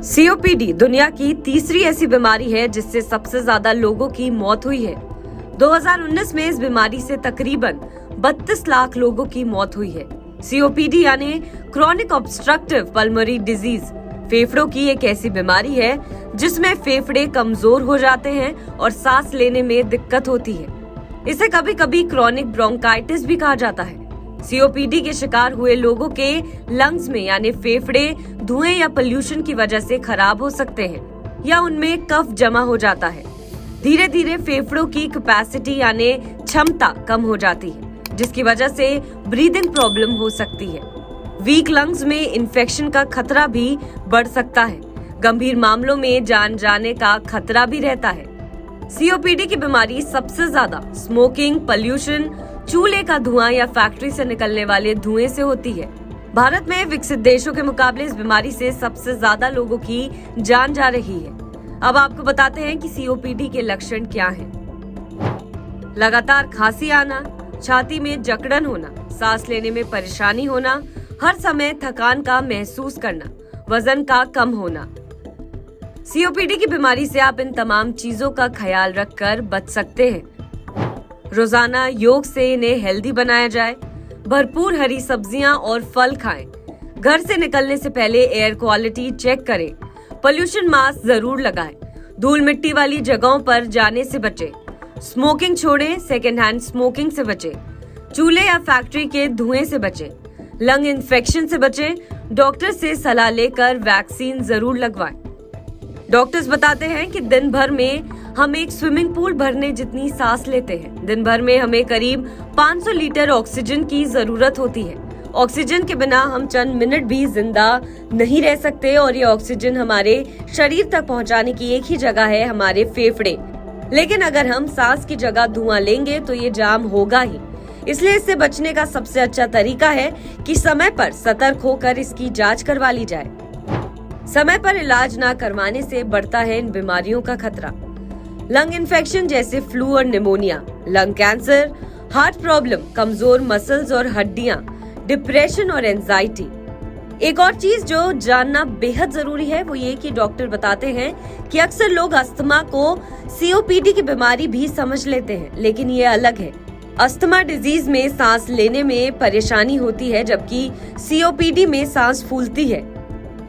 COPD दुनिया की तीसरी ऐसी बीमारी है जिससे सबसे ज्यादा लोगों की मौत हुई है। 2019 में इस बीमारी से तकरीबन 32 लाख लोगों की मौत हुई है। सीओपीडी यानी क्रॉनिक ऑब्स्ट्रक्टिव पल्मोनरी डिजीज फेफड़ों की एक ऐसी बीमारी है जिसमें फेफड़े कमजोर हो जाते हैं और सांस लेने में दिक्कत होती है। इसे कभी कभी क्रॉनिक ब्रोंकाइटिस भी कहा जाता है। सीओपीडी के शिकार हुए लोगों के लंग्स में यानी फेफड़े धुएं या पोल्यूशन की वजह से खराब हो सकते हैं या उनमें कफ जमा हो जाता है। धीरे धीरे फेफड़ों की कैपेसिटी यानी क्षमता कम हो जाती है जिसकी वजह से ब्रीदिंग प्रॉब्लम हो सकती है। वीक लंग्स में इन्फेक्शन का खतरा भी बढ़ सकता है। गंभीर मामलों में जान जाने का खतरा भी रहता है। सीओपीडी की बीमारी सबसे ज्यादा स्मोकिंग, पोल्यूशन, चूल्हे का धुआं या फैक्ट्री से निकलने वाले धुएं से होती है। भारत में विकसित देशों के मुकाबले इस बीमारी से सबसे ज्यादा लोगों की जान जा रही है। अब आपको बताते हैं कि सीओपीडी के लक्षण क्या हैं। लगातार खांसी आना, छाती में जकड़न होना, सांस लेने में परेशानी होना, हर समय थकान का महसूस करना, वजन का कम होना। सीओपीडी की बीमारी से आप इन तमाम चीजों का ख्याल रखकर बच सकते हैं। रोजाना योग से इन्हें हेल्दी बनाया जाए। भरपूर हरी सब्जियां और फल खाएं। घर से निकलने से पहले एयर क्वालिटी चेक करें। पोल्यूशन मास्क जरूर लगाएं। धूल मिट्टी वाली जगहों पर जाने से बचें। स्मोकिंग छोड़ें। सेकेंड हैंड स्मोकिंग से बचें। चूल्हे या फैक्ट्री के धुएं से बचें। लंग इन्फेक्शन से बचें। डॉक्टर से सलाह लेकर वैक्सीन जरूर लगवाएं। डॉक्टर्स बताते हैं कि दिन भर में हम एक स्विमिंग पूल भरने जितनी सांस लेते हैं। दिन भर में हमें करीब 500 लीटर ऑक्सीजन की जरूरत होती है। ऑक्सीजन के बिना हम चंद मिनट भी जिंदा नहीं रह सकते और ये ऑक्सीजन हमारे शरीर तक पहुंचाने की एक ही जगह है, हमारे फेफड़े। लेकिन अगर हम सांस की जगह धुआं लेंगे तो ये जाम होगा ही। इसलिए इससे बचने का सबसे अच्छा तरीका है कि समय पर सतर्क होकर इसकी जांच करवा ली जाए। समय पर इलाज न करवाने से बढ़ता है इन बीमारियों का खतरा। लंग इन्फेक्शन जैसे फ्लू और pneumonia, lung cancer, heart problem, कमजोर मसल्स और हड्डियां, डिप्रेशन और एंजाइटी। एक और चीज जो जानना बेहद जरूरी है वो ये कि डॉक्टर बताते हैं कि अक्सर लोग अस्थमा को सीओपीडी की बीमारी भी समझ लेते हैं, लेकिन ये अलग है। अस्थमा डिजीज में सांस लेने में परेशानी होती है जबकि सीओपीडी में सांस फूलती है।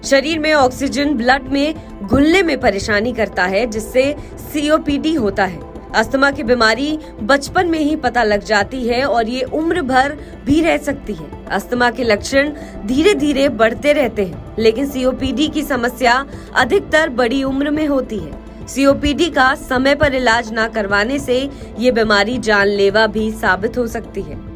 शरीर में ऑक्सीजन ब्लड में घुलने में परेशानी करता है जिससे सीओपीडी होता है। अस्थमा की बीमारी बचपन में ही पता लग जाती है और ये उम्र भर भी रह सकती है। अस्थमा के लक्षण धीरे धीरे बढ़ते रहते हैं, लेकिन सीओपीडी की समस्या अधिकतर बड़ी उम्र में होती है। सीओपीडी का समय पर इलाज न करवाने से ये बीमारी जानलेवा भी साबित हो सकती है।